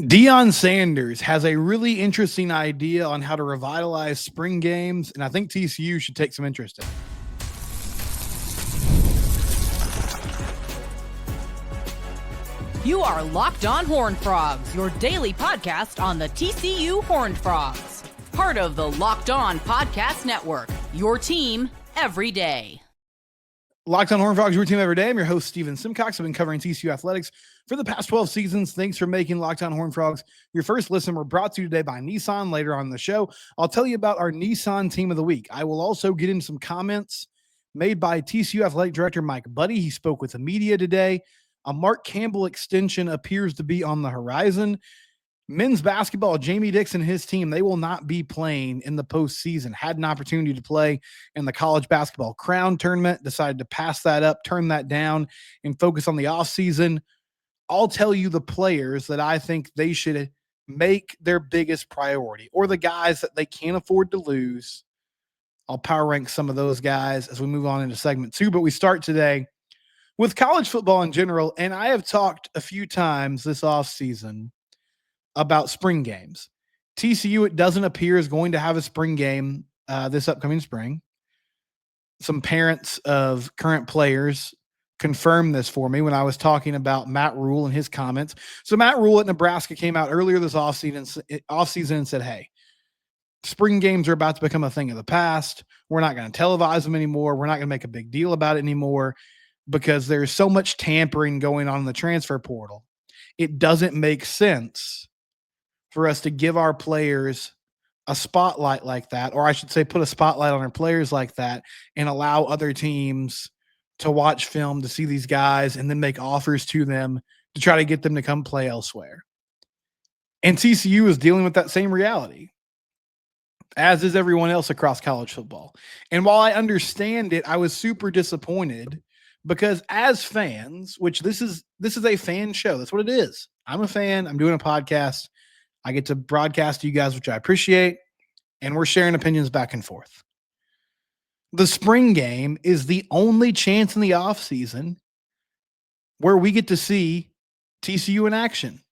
Deion Sanders has a really interesting idea on how to revitalize spring games, and I think TCU should take some interest in it. You are Locked On Horned Frogs, your daily podcast on the TCU Horned Frogs. Part of the Locked On Podcast Network, your team every day. Locked On Horned Frogs, your team every day. I'm your host, Steven Simcox. I've been covering TCU athletics for the past 12 seasons. Thanks for making Locked On Horned Frogs your first listen. We're brought to you today by Nissan. Later on in the show, I'll tell you about our Nissan Team of the Week. I will also get into some comments made by TCU athletic director Mike Buddy. He spoke with the media today. A Mark Campbell extension appears to be on the horizon. Men's basketball, Jamie Dixon and his team, they will not be playing in the postseason. Had an opportunity to play in the college basketball crown tournament, decided to pass that up, turn that down, and focus on the offseason. I'll tell you the players that I think they should make their biggest priority, or the guys that they can't afford to lose. I'll power rank some of those guys as we move on into segment 2, but we start today with college football in general, and I have talked a few times this offseason about spring games. TCU, it doesn't appear, is going to have a spring game this upcoming spring. Some parents of current players confirmed this for me when I was talking about Matt Rule and his comments. So Matt Rule at Nebraska came out earlier this offseason and said, hey, spring games are about to become a thing of the past. We're not going to televise them anymore. We're not going to make a big deal about it anymore because there's so much tampering going on in the transfer portal. It doesn't make sense for us to give our players a spotlight like that, or I should say put a spotlight on our players like that and allow other teams to watch film to see these guys and then make offers to them to try to get them to come play elsewhere. And TCU is dealing with that same reality, as is everyone else across college football. And while I understand it, I was super disappointed because as fans, which this is a fan show. That's what it is. I'm a fan. I'm doing a podcast. I get to broadcast to you guys, which I appreciate, and we're sharing opinions back and forth. The spring game is the only chance in the offseason where we get to see TCU in action.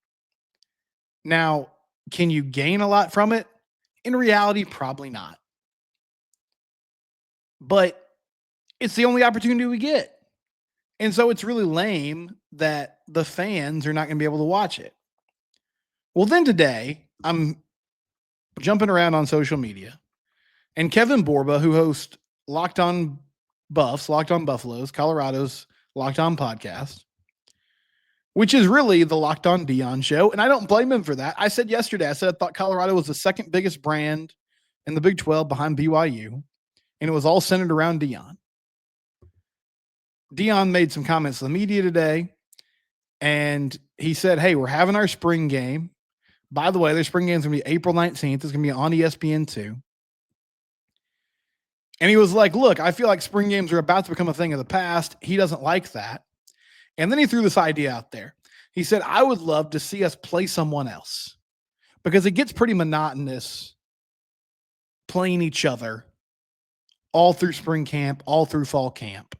Now, can you gain a lot from it? In reality, probably not. But it's the only opportunity we get. And so it's really lame that the fans are not going to be able to watch it. Well, then today, I'm jumping around on social media, and Kevin Borba, who hosts Locked On Buffs, Locked On Buffaloes, Colorado's Locked On podcast, which is really the Locked On Deion show, and I don't blame him for that. I said yesterday, I thought Colorado was the second biggest brand in the Big 12 behind BYU, and it was all centered around Deion. Deion made some comments to the media today, and he said, hey, we're having our spring game. By the way, their spring game is going to be April 19th. It's going to be on ESPN2. And he was like, look, I feel like spring games are about to become a thing of the past. He doesn't like that. And then he threw this idea out there. He said, I would love to see us play someone else because it gets pretty monotonous playing each other all through spring camp, all through fall camp.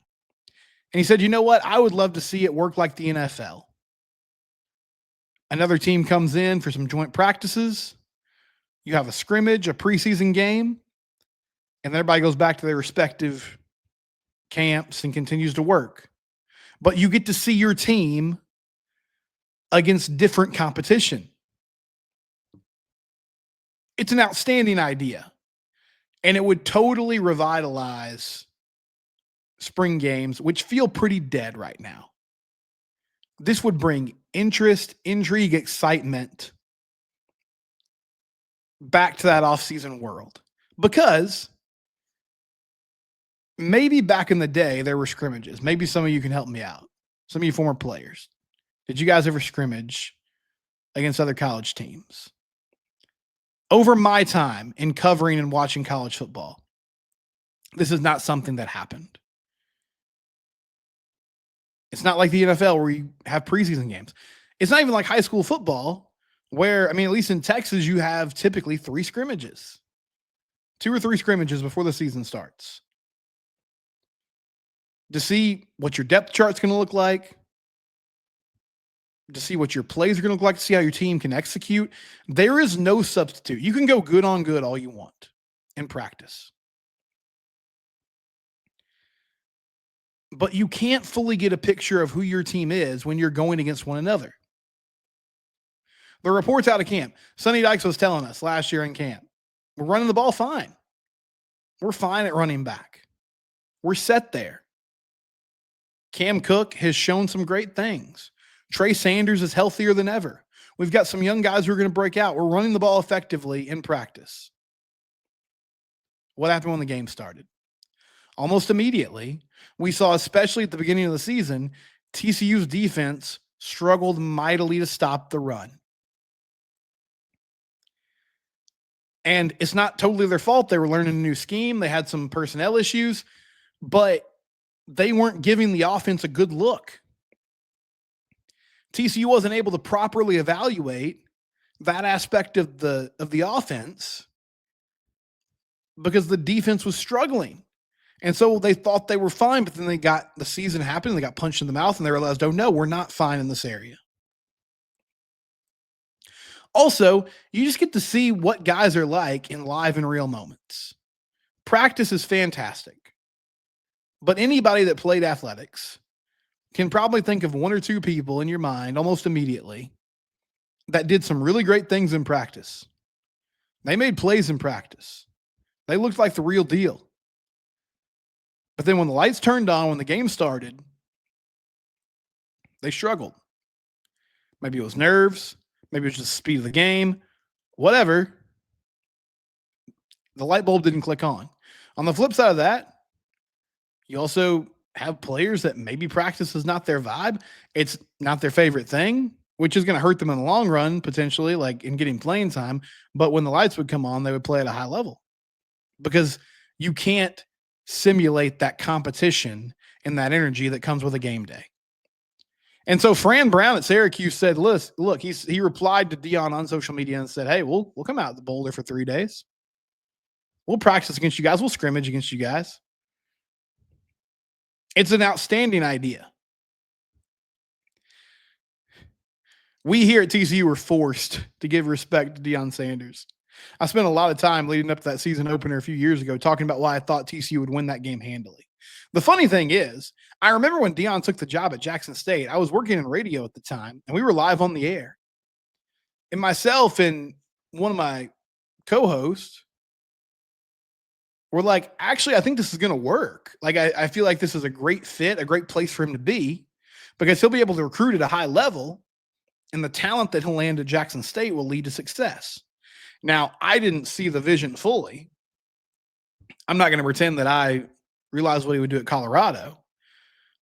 And he said, you know what? I would love to see it work like the NFL. Another team comes in for some joint practices. You have a scrimmage, a preseason game, and everybody goes back to their respective camps and continues to work. But you get to see your team against different competition. It's an outstanding idea, and it would totally revitalize spring games, which feel pretty dead right now. This would bring interest, intrigue, excitement back to that offseason world. Because maybe back in the day, there were scrimmages. Maybe some of you can help me out. Some of you former players. Did you guys ever scrimmage against other college teams? Over my time in covering and watching college football, this is not something that happened. It's not like the NFL where you have preseason games. It's not even like high school football where, at least in Texas, you have typically 3 scrimmages. 2 or 3 scrimmages before the season starts. To see what your depth chart's going to look like, to see what your plays are going to look like, to see how your team can execute. There is no substitute. You can go good on good all you want in practice, but you can't fully get a picture of who your team is when you're going against one another. The reports out of camp, Sonny Dykes was telling us last year in camp, we're running the ball fine. We're fine at running back. We're set there. Cam Cook has shown some great things. Trey Sanders is healthier than ever. We've got some young guys who are going to break out. We're running the ball effectively in practice. What happened when the game started? Almost immediately, we saw, especially at the beginning of the season, TCU's defense struggled mightily to stop the run. And it's not totally their fault. They were learning a new scheme. They had some personnel issues, but they weren't giving the offense a good look. TCU wasn't able to properly evaluate that aspect of the offense because the defense was struggling. And so they thought they were fine, but then the season happened and they got punched in the mouth and they realized, oh no, we're not fine in this area. Also, you just get to see what guys are like in live and real moments. Practice is fantastic, but anybody that played athletics can probably think of one or two people in your mind almost immediately that did some really great things in practice. They made plays in practice. They looked like the real deal. But then when the lights turned on, when the game started, they struggled. Maybe it was nerves. Maybe it was just the speed of the game. Whatever. The light bulb didn't click on. On the flip side of that, you also have players that maybe practice is not their vibe. It's not their favorite thing, which is going to hurt them in the long run, potentially, like in getting playing time. But when the lights would come on, they would play at a high level because you can't simulate that competition and that energy that comes with a game day. And so Fran Brown at Syracuse said, look, he replied to Deion on social media and said, hey, we'll come out to Boulder for 3 days. We'll practice against you guys. We'll scrimmage against you guys. It's an outstanding idea. We here at TCU were forced to give respect to Deion Sanders. I spent a lot of time leading up to that season opener a few years ago talking about why I thought TCU would win that game handily. The funny thing is, I remember when Deion took the job at Jackson State, I was working in radio at the time, and we were live on the air. And myself and one of my co-hosts were like, actually, I think this is going to work. Like, I feel like this is a great fit, a great place for him to be, because he'll be able to recruit at a high level, and the talent that he'll land at Jackson State will lead to success. Now, I didn't see the vision fully. I'm not going to pretend that I realized what he would do at Colorado,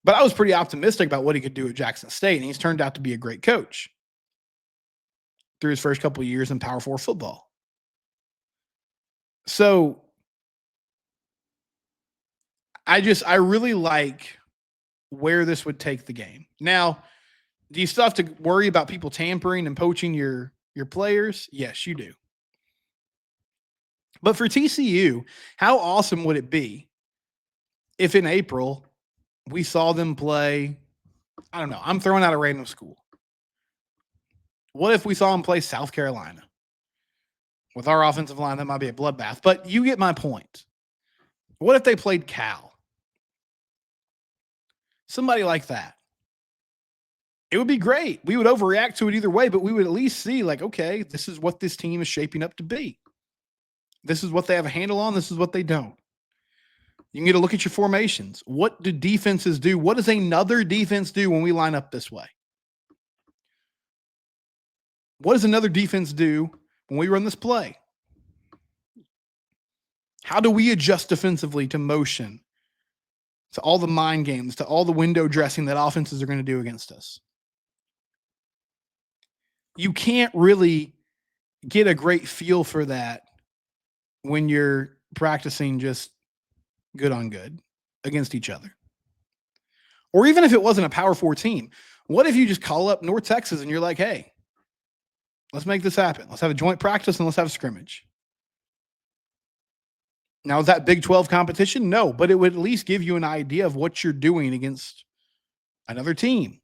but I was pretty optimistic about what he could do at Jackson State, and he's turned out to be a great coach through his first couple of years in Power 4 football. So I really like where this would take the game. Now, do you still have to worry about people tampering and poaching your players? Yes, you do. But for TCU, how awesome would it be if in April we saw them play, I don't know, I'm throwing out a random school. What if we saw them play South Carolina? With our offensive line, that might be a bloodbath, but you get my point. What if they played Cal? Somebody like that. It would be great. We would overreact to it either way, but we would at least see, like, okay, this is what this team is shaping up to be. This is what they have a handle on. This is what they don't. You can get a look at your formations. What do defenses do? What does another defense do when we line up this way? What does another defense do when we run this play? How do we adjust defensively to motion, to all the mind games, to all the window dressing that offenses are going to do against us? You can't really get a great feel for that when you're practicing just good on good against each other. Or even if it wasn't a Power 4 team, what if you just call up North Texas and you're like, hey, let's make this happen. Let's have a joint practice and let's have a scrimmage. Now, is that Big 12 competition? No, but it would at least give you an idea of what you're doing against another team.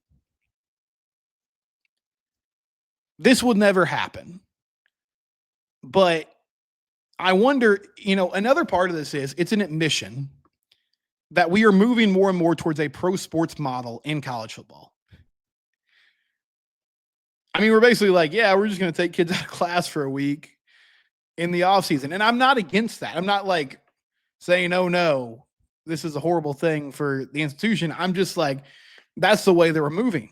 this would never happen. But I wonder, another part of this is it's an admission that we are moving more and more towards a pro sports model in college football. I mean, we're basically like, yeah, we're just going to take kids out of class for a week in the offseason. And I'm not against that. I'm not like saying, oh, no, this is a horrible thing for the institution. I'm just like, that's the way that we're moving.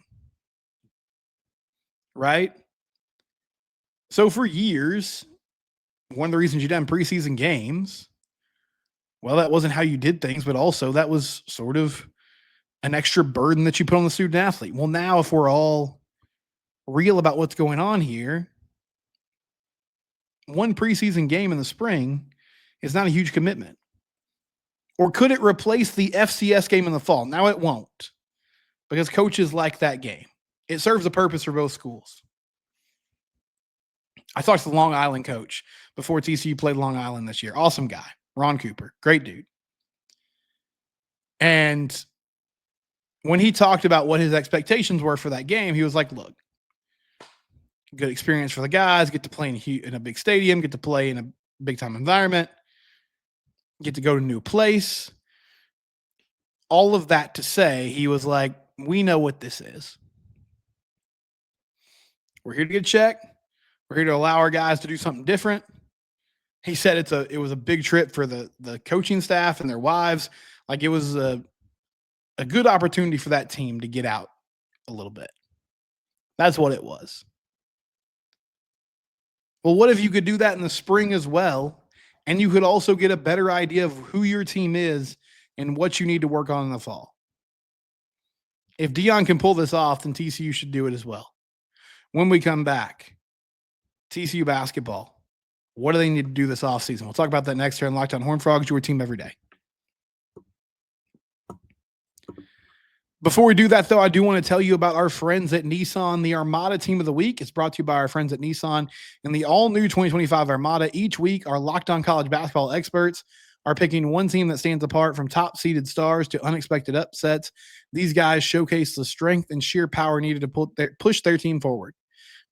Right? So for years, one of the reasons you done preseason games, well, that wasn't how you did things, but also that was sort of an extra burden that you put on the student athlete. Well, now if we're all real about what's going on here, one preseason game in the spring is not a huge commitment. Or could it replace the FCS game in the fall? Now it won't, because coaches like that game. It serves a purpose for both schools. I talked to the Long Island coach before TCU played Long Island this year. Awesome guy, Ron Cooper, great dude. And when he talked about what his expectations were for that game, he was like, look, good experience for the guys, get to play in a big stadium, get to play in a big-time environment, get to go to a new place. All of that to say, he was like, we know what this is. We're here to get a check. We're here to allow our guys to do something different. He said it was a big trip for the coaching staff and their wives. Like, it was a good opportunity for that team to get out a little bit. That's what it was. Well, what if you could do that in the spring as well, and you could also get a better idea of who your team is and what you need to work on in the fall? If Deion can pull this off, then TCU should do it as well. When we come back, TCU basketball, what do they need to do this offseason? We'll talk about that next here on Locked On Horned Frogs, your team every day. Before we do that, though, I do want to tell you about our friends at Nissan. The Armada Team of the Week is brought to you by our friends at Nissan and the all-new 2025 Armada. Each week, our Locked On College basketball experts are picking one team that stands apart from top-seeded stars to unexpected upsets. These guys showcase the strength and sheer power needed to push their team forward.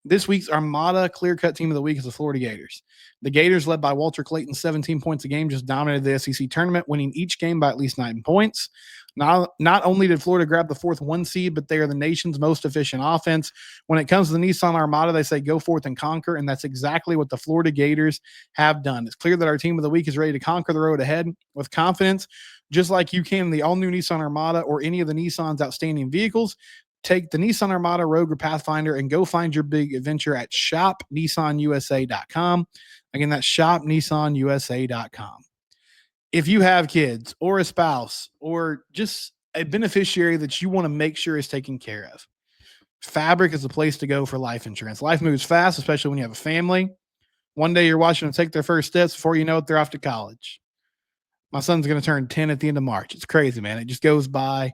This week's Armada clear-cut team of the week is the Florida Gators. The Gators, led by Walter Clayton, 17 points a game, just dominated the SEC tournament, winning each game by at least 9 points. Not only did Florida grab the 4th 1 seed, but they are the nation's most efficient offense. When it comes to the Nissan Armada, they say go forth and conquer, and that's exactly what the Florida Gators have done. It's clear that our team of the week is ready to conquer the road ahead with confidence, just like you can in the all-new Nissan Armada or any of the Nissan's outstanding vehicles. Take the Nissan Armada, Rogue, or Pathfinder and go find your big adventure at shopnissanusa.com. Again, that's shopnissanusa.com. If you have kids or a spouse or just a beneficiary that you want to make sure is taken care of, Fabric is the place to go for life insurance. Life moves fast, especially when you have a family. One day you're watching them take their first steps. Before you know it, they're off to college. My son's going to turn 10 at the end of March. It's crazy, man. It just goes by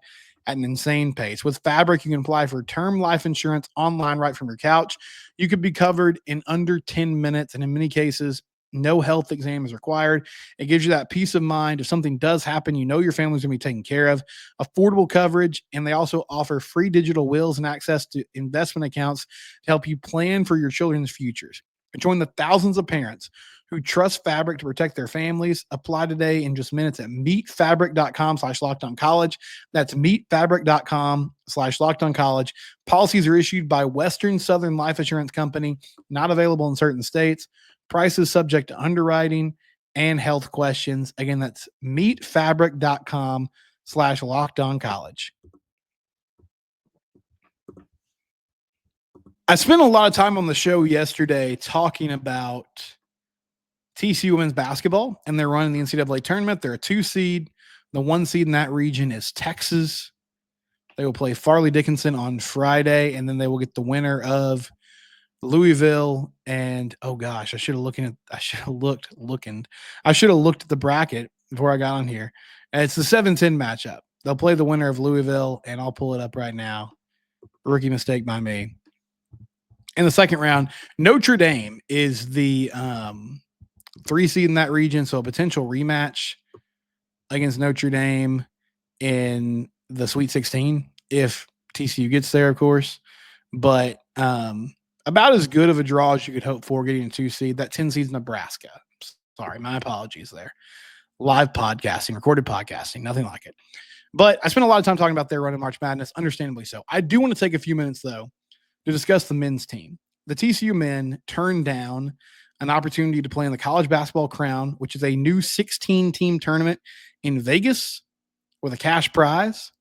at an insane pace. With Fabric, you can apply for term life insurance online right from your couch. You could be covered in under 10 minutes, and in many cases, no health exam is required. It gives you that peace of mind. If something does happen, you know your family's going to be taken care of. Affordable coverage, and they also offer free digital wills and access to investment accounts to help you plan for your children's futures. Join the thousands of parents who trust Fabric to protect their families. Apply today in just minutes at meetfabric.com/lockedoncollege. That's meetfabric.com/lockedoncollege. Policies are issued by Western Southern Life Assurance Company, not available in certain states. Prices subject to underwriting and health questions. Again, that's meetfabric.com/lockedoncollege. I spent a lot of time on the show yesterday talking about TCU women's basketball and their run in the NCAA tournament. They're a 2 seed. The 1 seed in that region is Texas. They will play Farley Dickinson on Friday, and then they will get the winner of Louisville and I should have looked at the bracket before I got on here. And it's the 7-10 matchup. They'll play the winner of Louisville, and I'll pull it up right now. Rookie mistake by me. In the second round, Notre Dame is the 3 seed in that region, so a potential rematch against Notre Dame in the Sweet 16 if TCU gets there, of course. But about as good of a draw as you could hope for getting a 2 seed. That 10 seed's Nebraska. Sorry, my apologies there. Live podcasting, recorded podcasting, nothing like it. But I spent a lot of time talking about their run in March Madness, understandably so. I do want to take a few minutes, though, to discuss the men's team. The TCU men turned down an opportunity to play in the College Basketball Crown, which is a new 16-team tournament in Vegas with a cash prize.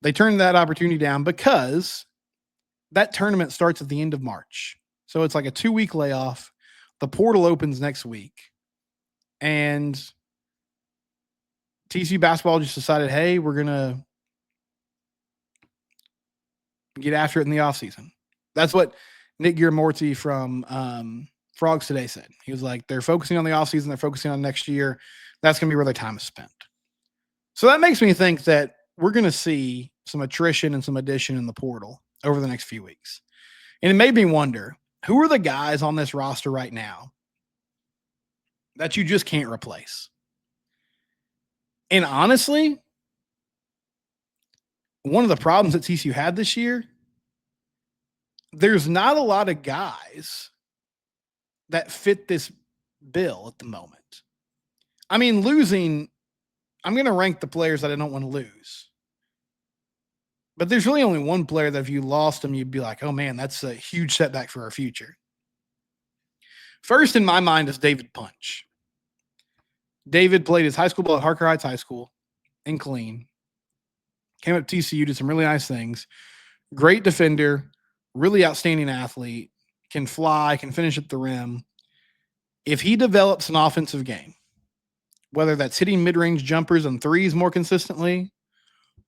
They turned that opportunity down because that tournament starts at the end of March. So it's like a 2-week layoff. The portal opens next week. And TCU basketball just decided, hey, we're going to get after it in the offseason. That's what Nick Giramorty from Frogs Today said. He was like, they're focusing on the offseason. They're focusing on next year. That's going to be where their time is spent. So that makes me think that we're going to see some attrition and some addition in the portal over the next few weeks. And it made me wonder, who are the guys on this roster right now that you just can't replace? And honestly, one of the problems that TCU had this year, there's not a lot of guys that fit this bill at the moment. I mean, losing, I'm going to rank the players that I don't want to lose. But there's really only one player that if you lost him, you'd be like, oh man, that's a huge setback for our future. First in my mind is David Punch. David played his high school ball at Harker Heights High School in Killeen. Came up to TCU, did some really nice things. Great defender, really outstanding athlete, can fly, can finish at the rim. If he develops an offensive game, whether that's hitting mid-range jumpers and threes more consistently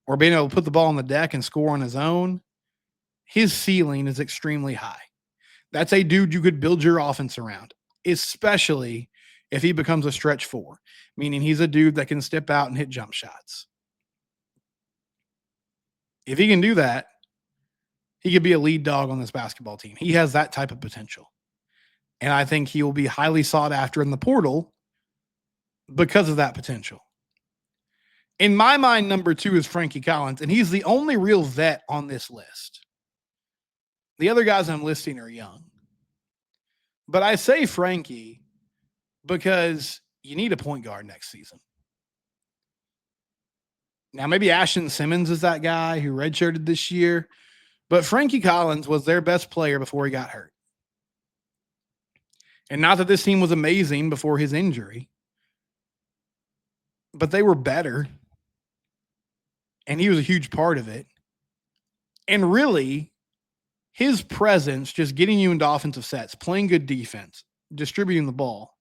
or being able to put the ball on the deck and score on his own, his ceiling is extremely high. That's a dude you could build your offense around, especially if he becomes a stretch 4, meaning he's a dude that can step out and hit jump shots. If he can do that, he could be a lead dog on this basketball team. He has that type of potential. And I think he will be highly sought after in the portal because of that potential. In my mind, number 2 is Frankie Collins, and he's the only real vet on this list. The other guys I'm listing are young. But I say Frankie because you need a point guard next season. Now, maybe Ashton Simmons is that guy who redshirted this year, but Frankie Collins was their best player before he got hurt. And not that this team was amazing before his injury, but they were better. And he was a huge part of it. And really, his presence, just getting you into offensive sets, playing good defense, distributing the ball,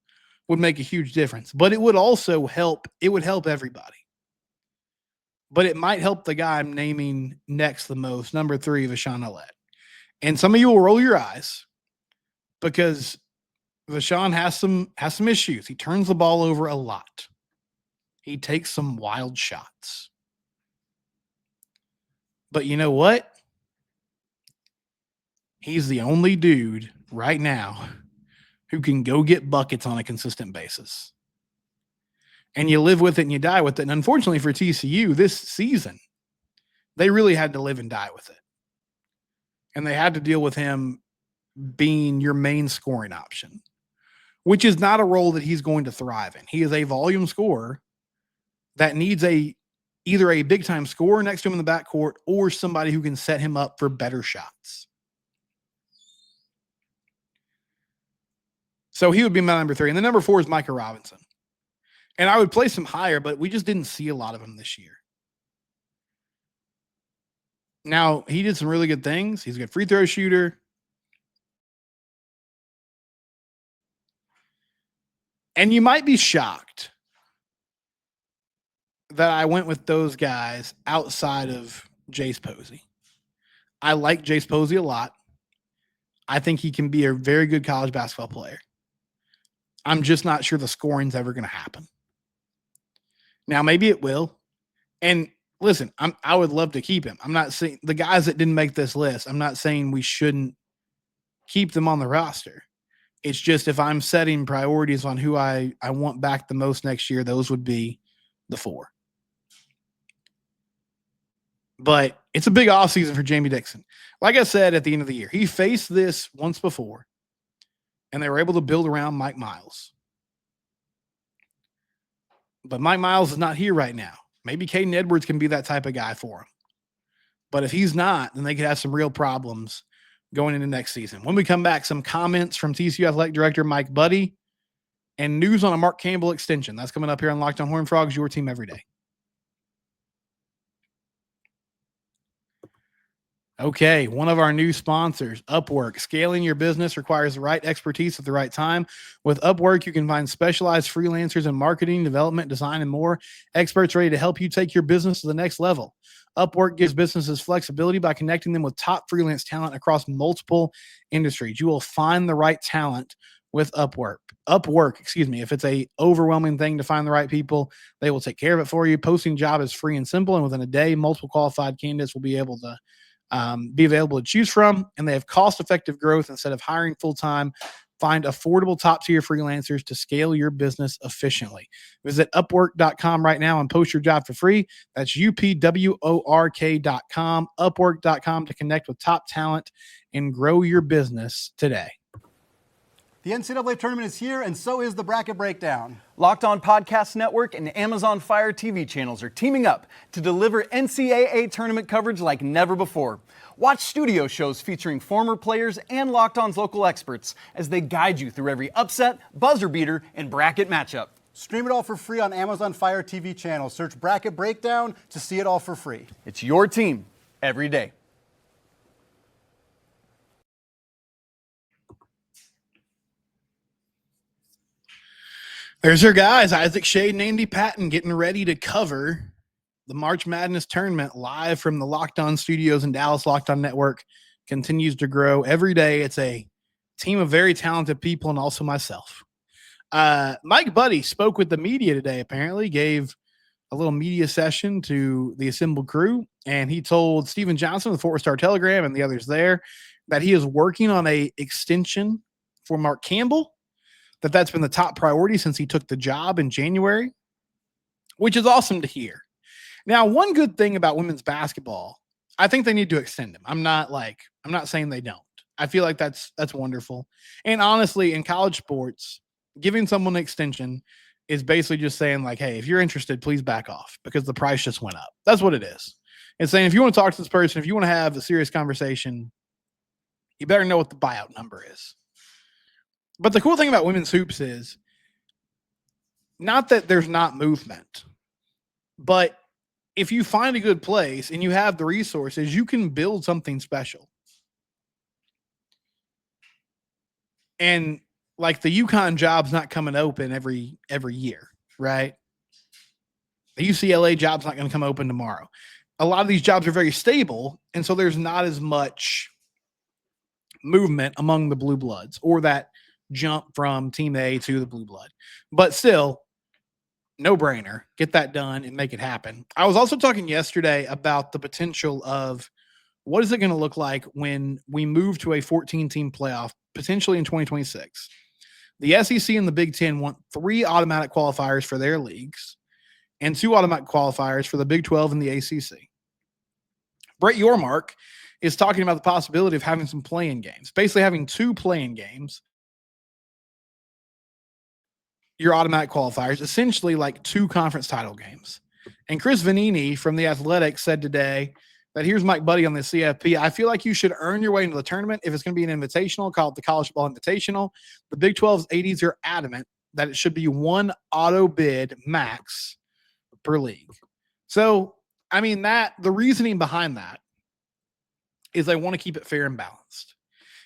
would make a huge difference. But it would also help. It would help everybody. But it might help the guy I'm naming next the most, number 3, Vashawn Ouellette. And some of you will roll your eyes because Vashawn has some issues. He turns the ball over a lot. He takes some wild shots. But you know what? He's the only dude right now who can go get buckets on a consistent basis. And you live with it and you die with it. And unfortunately for TCU this season, they really had to live and die with it. And they had to deal with him being your main scoring option, which is not a role that he's going to thrive in. He is a volume scorer that needs either a big-time scorer next to him in the backcourt or somebody who can set him up for better shots. So he would be my number 3. And the number 4 is Micah Robinson. And I would place him higher, but we just didn't see a lot of him this year. Now, he did some really good things. He's a good free throw shooter. And you might be shocked that I went with those guys outside of Jace Posey. I like Jace Posey a lot. I think he can be a very good college basketball player. I'm just not sure the scoring's ever going to happen. Now, maybe it will. And listen, I would love to keep him. I'm not saying the guys that didn't make this list, I'm not saying we shouldn't keep them on the roster. It's just if I'm setting priorities on who I want back the most next year, those would be the 4. But It's a big offseason for Jamie Dixon. Like I said at the end of the year, he faced this once before, and they were able to build around Mike Miles. But Mike Miles is not here right now. Maybe Caden Edwards can be that type of guy for him. But if he's not, then they could have some real problems going into next season. When we come back, some comments from TCU Athletic Director Mike Buddy and news on a Mark Campbell extension. That's coming up here on Locked On Horned Frogs, your team every day. Okay, one of our new sponsors, Upwork. Scaling your business requires the right expertise at the right time. With Upwork, you can find specialized freelancers in marketing, development, design, and more. Experts ready to help you take your business to the next level. Upwork gives businesses flexibility by connecting them with top freelance talent across multiple industries. You will find the right talent with Upwork. If it's a overwhelming thing to find the right people, they will take care of it for you. Posting a job is free and simple, and within a day, multiple qualified candidates will be able to be available to choose from, and they have cost-effective growth. Instead of hiring full-time, find affordable top-tier freelancers to scale your business efficiently. Visit Upwork.com right now and post your job for free. That's UPWORK.com, Upwork.com to connect with top talent and grow your business today. The NCAA tournament is here, and so is the Bracket Breakdown. Locked On Podcast Network and Amazon Fire TV channels are teaming up to deliver NCAA tournament coverage like never before. Watch studio shows featuring former players and Locked On's local experts as they guide you through every upset, buzzer beater, and bracket matchup. Stream it all for free on Amazon Fire TV channel. Search Bracket Breakdown to see it all for free. It's your team every day. There's our guys, Isaac Shade and Andy Patton, getting ready to cover the March Madness tournament live from the Locked On studios in Dallas. Locked On Network continues to grow every day. It's a team of very talented people, and also myself. Mike Buddy spoke with the media today, apparently, gave a little media session to the assembled crew, and he told Stephen Johnson of the Fort Worth Star-Telegram and the others there that he is working on a extension for Mark Campbell, that's been the top priority since he took the job in January, which is awesome to hear. Now, one good thing about women's basketball, I think they need to extend him. I'm not saying they don't. I feel like that's wonderful. And honestly, in college sports, giving someone an extension is basically just saying like, hey, if you're interested, please back off because the price just went up. That's what it is. It's saying if you want to talk to this person, if you want to have a serious conversation, you better know what the buyout number is. But the cool thing about women's hoops is not that there's not movement, but if you find a good place and you have the resources, you can build something special. And like the UConn job's not coming open every year, right? The UCLA job's not going to come open tomorrow. A lot of these jobs are very stable, and so there's not as much movement among the blue bloods or that jump from team A to the blue blood. But still, no brainer. Get that done and make it happen. I was also talking yesterday about the potential of what is it going to look like when we move to a 14-team playoff, potentially in 2026. The SEC and the Big Ten want 3 automatic qualifiers for their leagues and 2 automatic qualifiers for the Big 12 and the ACC. Brett Yormark is talking about the possibility of having some play-in games, basically having 2 play-in games, your automatic qualifiers, essentially like 2 conference title games. And Chris Vanini from The Athletic said today that here's Mike Buddy on the CFP. I feel like you should earn your way into the tournament. If it's going to be an invitational, call it the College Football Invitational. The Big 12's 80s are adamant that it should be 1 auto bid max per league. So, I mean, the reasoning behind that is they want to keep it fair and balanced.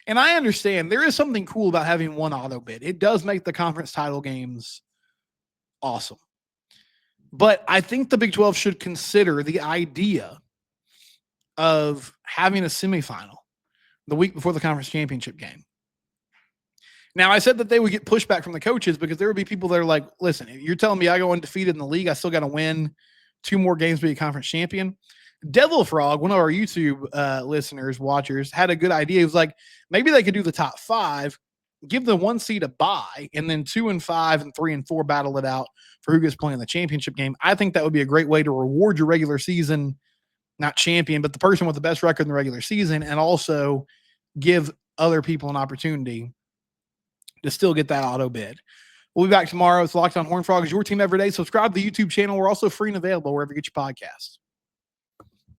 And I understand there is something cool about having 1 auto bid. It does make the conference title games awesome. But I think the Big 12 should consider the idea of having a semifinal the week before the conference championship game. Now, I said that they would get pushback from the coaches because there would be people that are like, listen, you're telling me I go undefeated in the league, I still got to win 2 more games to be a conference champion. Devil Frog, one of our YouTube listeners, watchers, had a good idea. He was like, maybe they could do the top 5, give the 1 seed a bye, and then 2 and 5 and 3 and 4 battle it out for who gets playing the championship game. I think that would be a great way to reward your regular season not champion, but the person with the best record in the regular season, and also give other people an opportunity to still get that auto bid. We'll be back tomorrow. It's Locked On Horned Frogs, your team every day. Subscribe to the YouTube channel. We're also free and available wherever you get your podcasts.